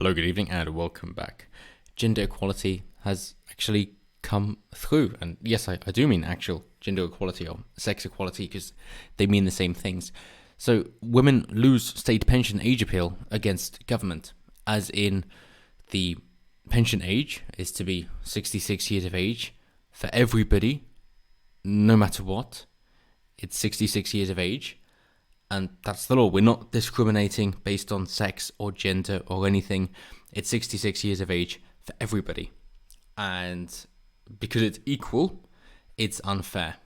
Hello, good evening, and welcome back. Gender equality has actually come through. And yes, I do mean actual gender equality or sex equality because they mean the same things. So women lose state pension age appeal against government, as in the pension age is to be 66 years of age for everybody, no matter what. It's 66 years of age. And that's the law. We're not discriminating based on sex or gender or anything. It's 66 years of age for everybody. And because it's equal, it's unfair.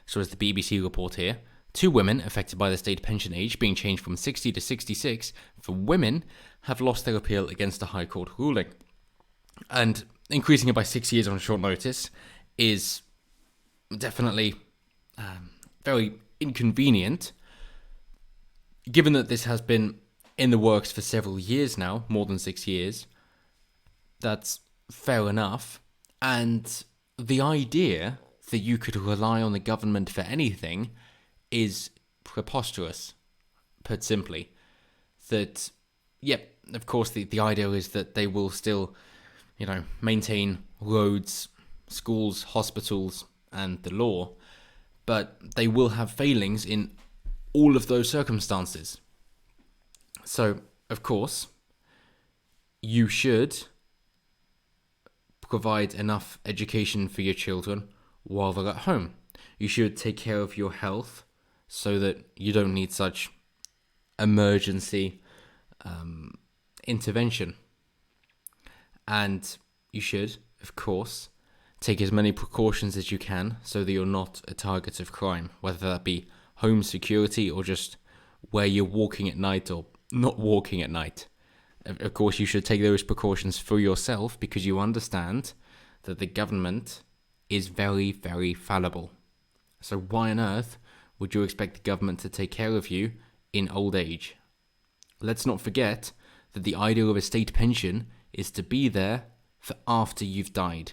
So as the BBC report here, 2 women affected by the state pension age being changed from 60 to 66 for women have lost their appeal against a High Court ruling. And increasing it by 6 years on short notice is definitely very inconvenient. Given that this has been in the works for several years now, more than 6 years, that's fair enough. And the idea that you could rely on the government for anything is preposterous, put simply. That, yep, of course, the idea is that they will still, maintain roads, schools, hospitals, and the law, but they will have failings in all of those circumstances. So, of course, you should provide enough education for your children while they're at home. You should take care of your health so that you don't need such emergency intervention. And you should, of course, take as many precautions as you can so that you're not a target of crime, whether that be home security or just where you're walking at night or not walking at night. Of course, you should take those precautions for yourself because you understand that the government is very, very fallible. So why on earth would you expect the government to take care of you in old age? Let's not forget that the idea of a state pension is to be there for after you've died.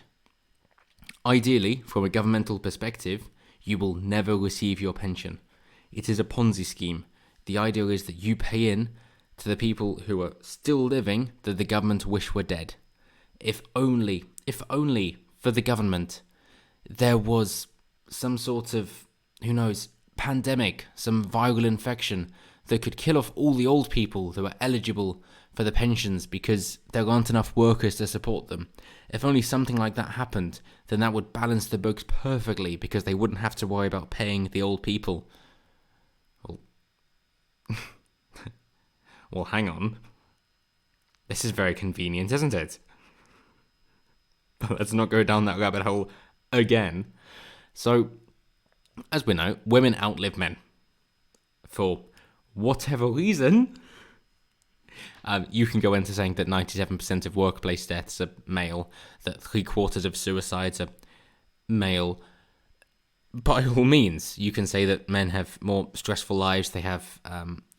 Ideally, from a governmental perspective, you will never receive your pension. It is a Ponzi scheme. The idea is that you pay in to the people who are still living that the government wish were dead. If only for the government there was some sort of, pandemic, some viral infection that could kill off all the old people that were eligible for the pensions because there aren't enough workers to support them. If only something like that happened, then that would balance the books perfectly because they wouldn't have to worry about paying the old people. Well, hang on. This is very convenient, isn't it? But let's not go down that rabbit hole again. So, as we know, women outlive men. For whatever reason, you can go into saying that 97% of workplace deaths are male, that 3/4 of suicides are male. By all means, you can say that men have more stressful lives, they have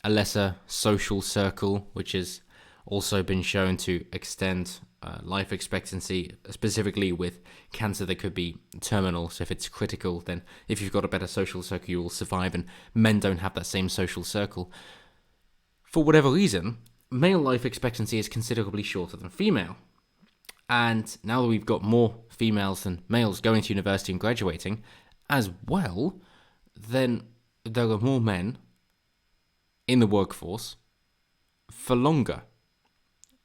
a lesser social circle, which has also been shown to extend life expectancy, specifically with cancer that could be terminal. So if it's critical, then if you've got a better social circle, you will survive, and men don't have that same social circle. For whatever reason, male life expectancy is considerably shorter than female. And now that we've got more females than males going to university and graduating as well, then there are more men in the workforce for longer.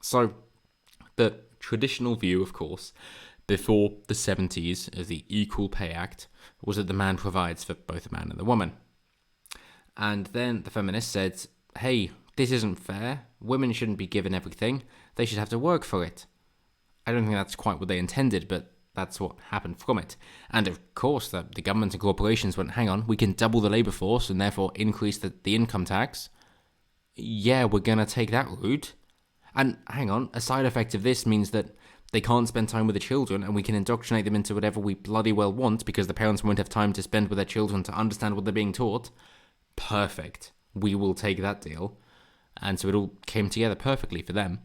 So the traditional view, of course, before the 70s of the Equal Pay Act was that the man provides for both the man and the woman. And then the feminists said, hey, this isn't fair. Women shouldn't be given everything. They should have to work for it. I don't think that's quite what they intended, but that's what happened from it. And of course, the government and corporations went, hang on, we can double the labour force and therefore increase the income tax. Yeah, we're going to take that route. And hang on, a side effect of this means that they can't spend time with the children and we can indoctrinate them into whatever we bloody well want because the parents won't have time to spend with their children to understand what they're being taught. Perfect. We will take that deal. And so it all came together perfectly for them.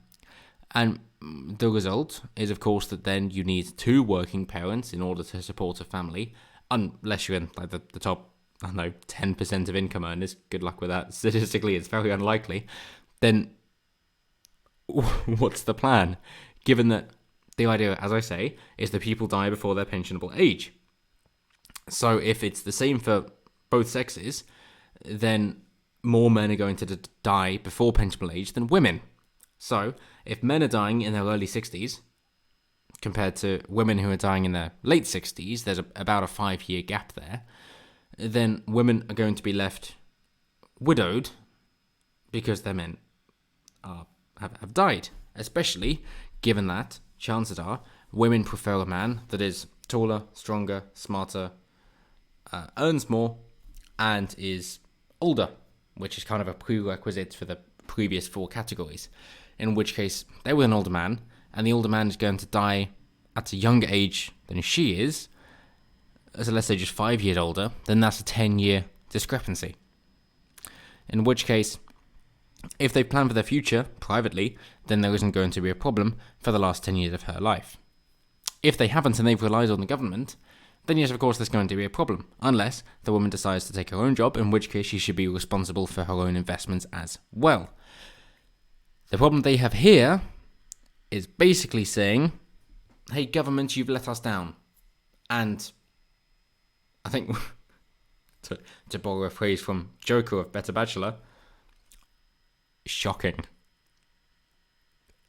And the result is, of course, that then you need 2 working parents in order to support a family, unless you're in like the top, 10% of income earners. Good luck with that. Statistically, it's very unlikely. Then what's the plan? Given that the idea, as I say, is that people die before their pensionable age. So if it's the same for both sexes, then more men are going to die before pensionable age than women. So if men are dying in their early 60s, compared to women who are dying in their late 60s, there's about a 5-year gap there, then women are going to be left widowed because their men have died, especially given that, chances are, women prefer a man that is taller, stronger, smarter, earns more, and is older, which is kind of a prerequisite for the previous 4 categories. In which case, they were an older man, and the older man is going to die at a younger age than she is, so let's say just 5 years older, then that's a 10-year discrepancy. In which case, if they plan for their future privately, then there isn't going to be a problem for the last 10 years of her life. If they haven't and they've relied on the government, then yes, of course, there's going to be a problem, unless the woman decides to take her own job, in which case she should be responsible for her own investments as well. The problem they have here is basically saying, hey, government, you've let us down. And I think, to borrow a phrase from Joker of Better Bachelor, shocking.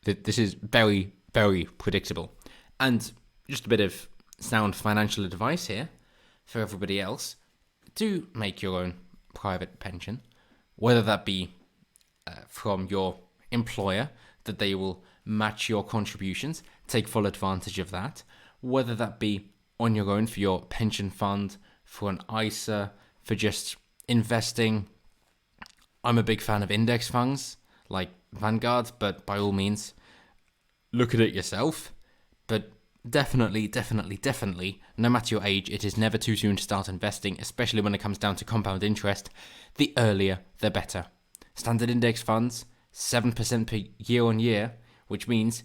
This is very, very predictable. And just a bit of sound financial advice here for everybody else. Do make your own private pension, whether that be from your employer, that they will match your contributions, take full advantage of that, whether that be on your own for your pension fund, for an ISA, for just investing. I'm a big fan of index funds like Vanguard, but by all means, look at it yourself. But definitely, no matter your age, it is never too soon to start investing, especially when it comes down to compound interest. The earlier, the better. Standard index funds, 7% per year on year, which means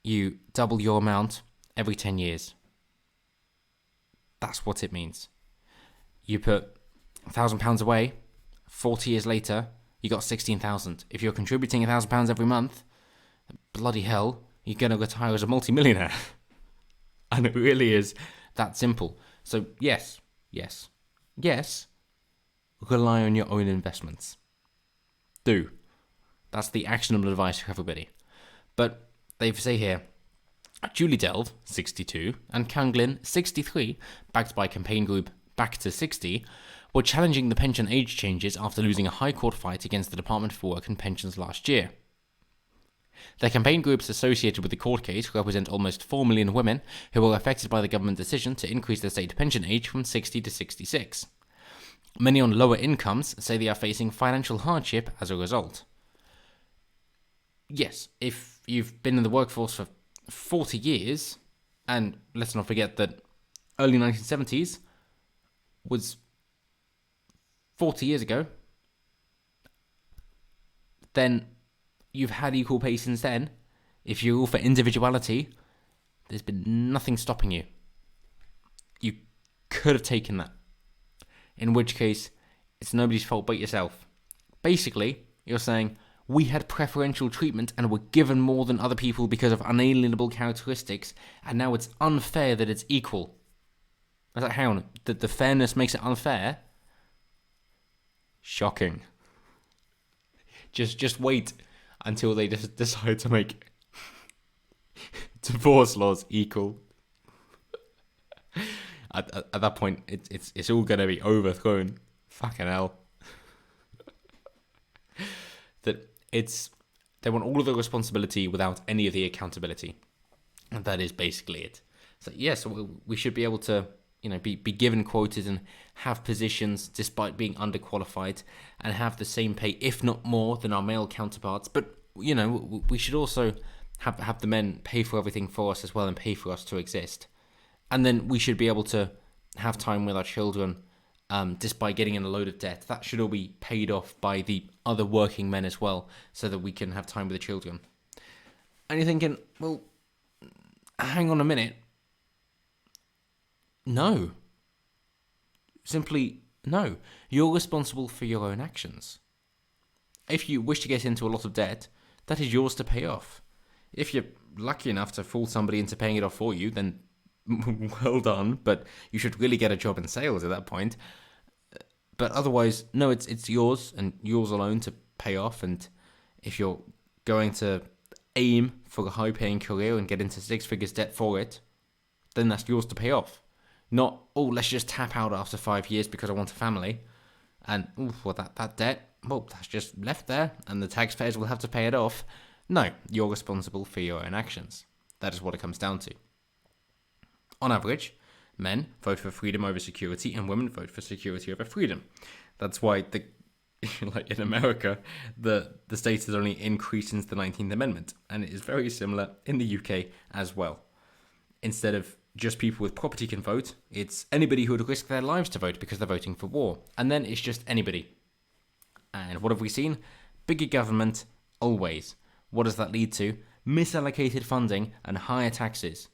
you double your amount every 10 years. That's what it means. You put £1,000 away, 40 years later, you got 16,000. If you're contributing £1,000 every month, bloody hell, you're going to retire as a multi-millionaire. And it really is that simple. So yes, rely on your own investments. Do. That's the actionable advice for everybody. But they say here, Julie Delve, 62, and Kanglin, 63, backed by campaign group Back to 60, were challenging the pension age changes after losing a High Court fight against the Department for Work and Pensions last year. The campaign groups associated with the court case represent almost 4 million women who were affected by the government decision to increase the state pension age from 60 to 66. Many on lower incomes say they are facing financial hardship as a result. Yes, if you've been in the workforce for 40 years, and let's not forget that early 1970s was 40 years ago, then you've had equal pay since then. If you're all for individuality, there's been nothing stopping you. You could have taken that. In which case, it's nobody's fault but yourself. Basically, you're saying, we had preferential treatment and were given more than other people because of unalienable characteristics, and now it's unfair that it's equal. I was like, hang on, the fairness makes it unfair? Shocking. Just wait until they just decide to make divorce laws equal. At that point, it's all going to be overthrown. Fucking hell. They want all of the responsibility without any of the accountability. And that is basically it. So yes, we should be able to, be given quotas and have positions despite being underqualified and have the same pay, if not more, than our male counterparts. But, we should also have the men pay for everything for us as well and pay for us to exist. And then we should be able to have time with our children despite getting in a load of debt. That should all be paid off by the other working men as well, so that we can have time with the children. And you're thinking, well, hang on a minute. No. Simply, no. You're responsible for your own actions. If you wish to get into a lot of debt, that is yours to pay off. If you're lucky enough to fool somebody into paying it off for you, then well done, but you should really get a job in sales at that point. But otherwise, no, it's yours and yours alone to pay off. And if you're going to aim for a high-paying career and get into six figures debt for it, then that's yours to pay off. Not, oh, let's just tap out after 5 years because I want a family. And, that debt, well, that's just left there and the taxpayers will have to pay it off. No, you're responsible for your own actions. That is what it comes down to. On average, men vote for freedom over security and women vote for security over freedom. That's why like in America, the state has only increased since the 19th Amendment, and it is very similar in the UK as well. Instead of just people with property can vote, it's anybody who would risk their lives to vote because they're voting for war. And then it's just anybody. And what have we seen? Bigger government, always. What does that lead to? Misallocated funding and higher taxes.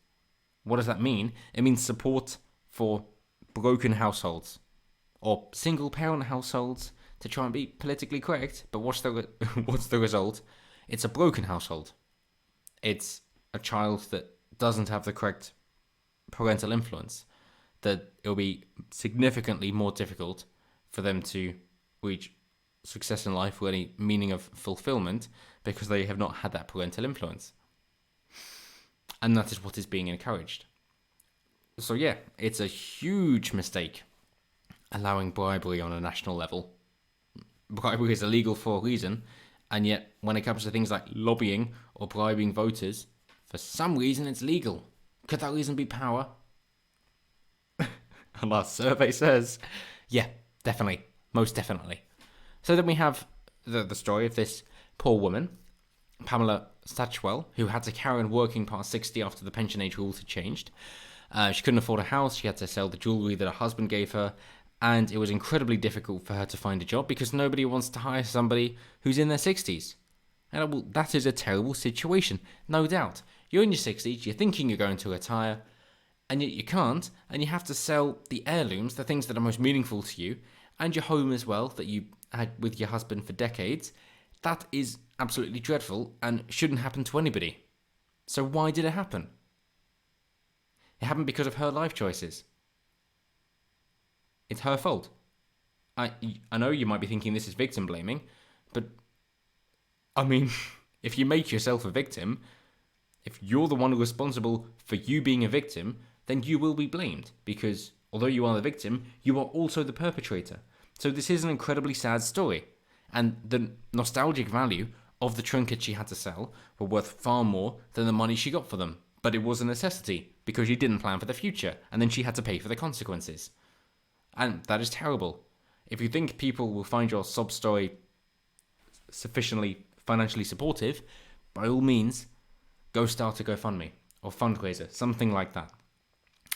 What does that mean? It means support for broken households or single-parent households, to try and be politically correct. But what's the result? It's a broken household. It's a child that doesn't have the correct parental influence. That it'll be significantly more difficult for them to reach success in life or any meaning of fulfillment because they have not had that parental influence. And that is what is being encouraged. So yeah, it's a huge mistake allowing bribery on a national level. Bribery is illegal for a reason, and yet when it comes to things like lobbying or bribing voters, for some reason it's legal. Could that reason be power? And our survey says, yeah, definitely, most definitely. So then we have the story of this poor woman, Pamela Satchwell, who had to carry on working past 60 after the pension age rules had changed. She couldn't afford a house, she had to sell the jewellery that her husband gave her, and it was incredibly difficult for her to find a job because nobody wants to hire somebody who's in their 60s. And well, that is a terrible situation, no doubt. You're in your 60s, you're thinking you're going to retire, and yet you can't, and you have to sell the heirlooms, the things that are most meaningful to you, and your home as well, that you had with your husband for decades. That is absolutely dreadful and shouldn't happen to anybody. So why did it happen? It happened because of her life choices. It's her fault. I know you might be thinking this is victim blaming, but I mean, if you make yourself a victim, if you're the one responsible for you being a victim, then you will be blamed because although you are the victim, you are also the perpetrator. So this is an incredibly sad story, and the nostalgic value of the trinkets she had to sell were worth far more than the money she got for them. But it was a necessity because she didn't plan for the future, and then she had to pay for the consequences. And that is terrible. If you think people will find your sob story sufficiently financially supportive, by all means, go start a GoFundMe or fundraiser, something like that.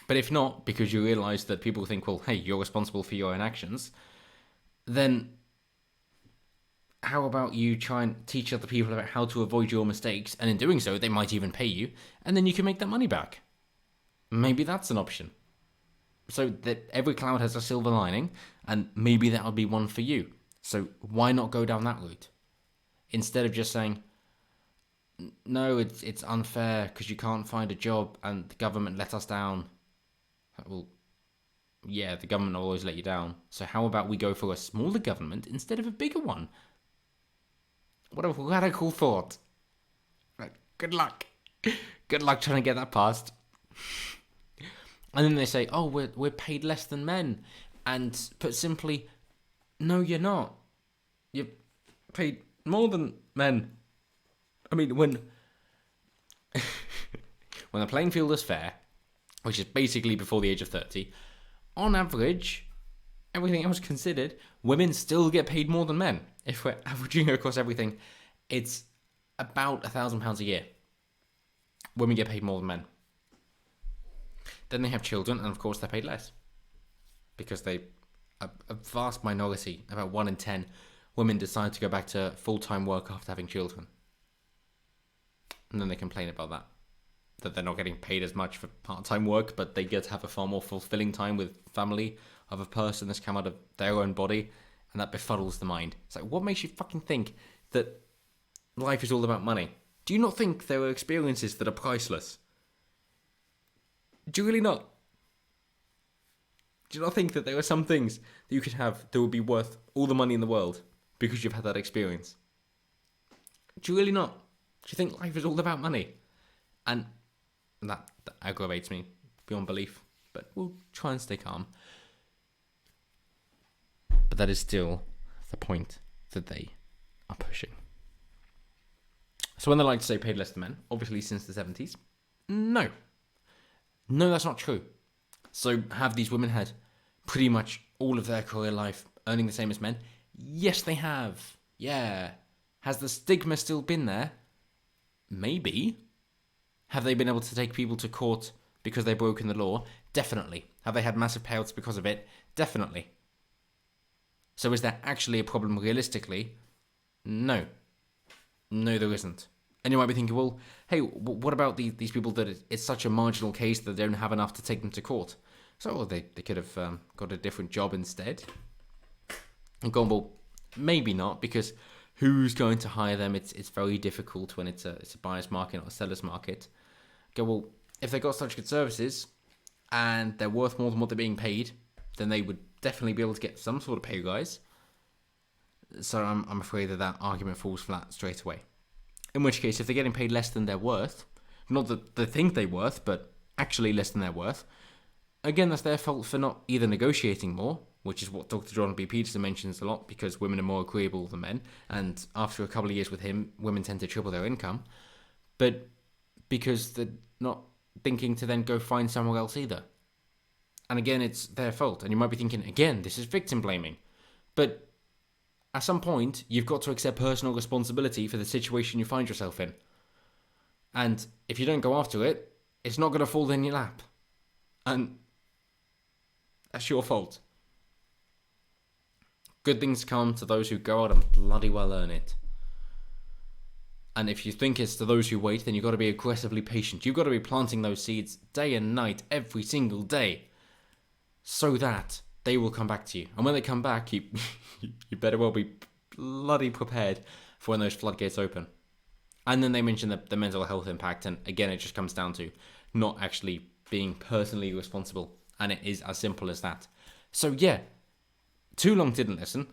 But if not, because you realise that people think, well, hey, you're responsible for your own actions, then how about you try and teach other people about how to avoid your mistakes, and in doing so, they might even pay you, and then you can make that money back. Maybe that's an option. So that every cloud has a silver lining, and maybe that would be one for you. So why not go down that route? Instead of just saying, no, it's unfair because you can't find a job and the government let us down. Well, yeah, the government will always let you down. So how about we go for a smaller government instead of a bigger one? What a radical thought. Right, good luck. Good luck trying to get that passed. And then they say, oh, we're paid less than men. And put simply, no, you're not. You're paid more than men. I mean, when the playing field is fair, which is basically before the age of 30, on average, everything else considered, women still get paid more than men. If we're averaging across everything, it's about £1,000 a year. Women get paid more than men. Then they have children, and of course they're paid less. Because a vast minority, about 1 in 10, women decide to go back to full-time work after having children. And then they complain about that they're not getting paid as much for part-time work, but they get to have a far more fulfilling time with family of a person that's come out of their own body, and that befuddles the mind. It's like, what makes you fucking think that life is all about money, do you not think there are experiences that are priceless? Do you really not? Do you not think that there are some things that you could have that would be worth all the money in the world because you've had that experience? Do you really not? Do you think life is all about money? And that aggravates me beyond belief, but we'll try and stay calm. But that is still the point that they are pushing. So when they like to say paid less than men, obviously since the 70s, no. No, that's not true. So have these women had pretty much all of their career life earning the same as men? Yes, they have. Yeah. Has the stigma still been there? Maybe. Have they been able to take people to court because they've broken the law? Definitely. Have they had massive payouts because of it? Definitely. So is there actually a problem realistically? No. No, there isn't. And you might be thinking, well, hey, what about these people that it's such a marginal case that they don't have enough to take them to court? So well, they could have got a different job instead. And gone, well, maybe not, because who's going to hire them? It's very difficult when it's a buyer's market, not a seller's market. Go, well, if they've got such good services and they're worth more than what they're being paid, then they would definitely be able to get some sort of pay rise. So I'm afraid that argument falls flat straight away. In which case, if they're getting paid less than they're worth, not that they think they're worth, but actually less than they're worth, again, that's their fault for not either negotiating more, which is what Dr. John B. Peterson mentions a lot, because women are more agreeable than men, and after a couple of years with him, women tend to triple their income, but because they're not thinking to then go find somewhere else either. And again, it's their fault. And you might be thinking, again, this is victim blaming. But at some point, you've got to accept personal responsibility for the situation you find yourself in. And if you don't go after it, it's not going to fall in your lap. And that's your fault. Good things come to those who go out and bloody well earn it. And if you think it's to those who wait, then you've got to be aggressively patient. You've got to be planting those seeds day and night, every single day, so that they will come back to you. And when they come back, you better well be bloody prepared for when those floodgates open. And then they mention the mental health impact, and again, it just comes down to not actually being personally responsible. And it is as simple as that. So yeah, too long didn't listen.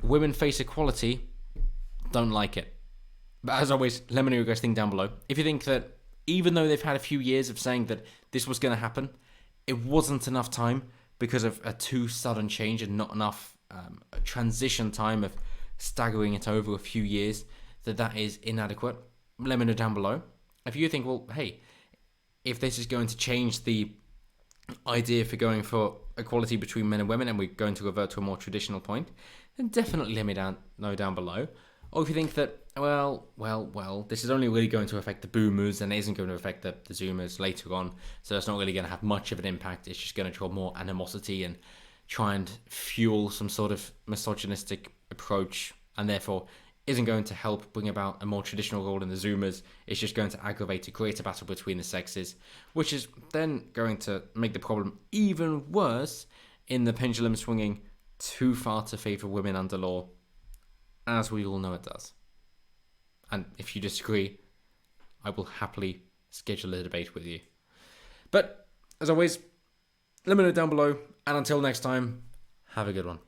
Women face equality, don't like it. But as always, let me know your guys think down below. If you think that even though they've had a few years of saying that this was going to happen, it wasn't enough time because of a too sudden change and not enough transition time of staggering it over a few years, that is inadequate, let me know down below. If you think, well, hey, if this is going to change the idea for going for equality between men and women and we're going to revert to a more traditional point, then definitely let me know down below. Or if you think that, well, this is only really going to affect the boomers and it isn't going to affect the zoomers later on, so it's not really going to have much of an impact, it's just going to draw more animosity and try and fuel some sort of misogynistic approach, and therefore isn't going to help bring about a more traditional role in the zoomers, it's just going to aggravate a greater battle between the sexes, which is then going to make the problem even worse in the pendulum swinging too far to favour women under law, as we all know it does. And if you disagree, I will happily schedule a debate with you. But, as always, let me know down below, and until next time, have a good one.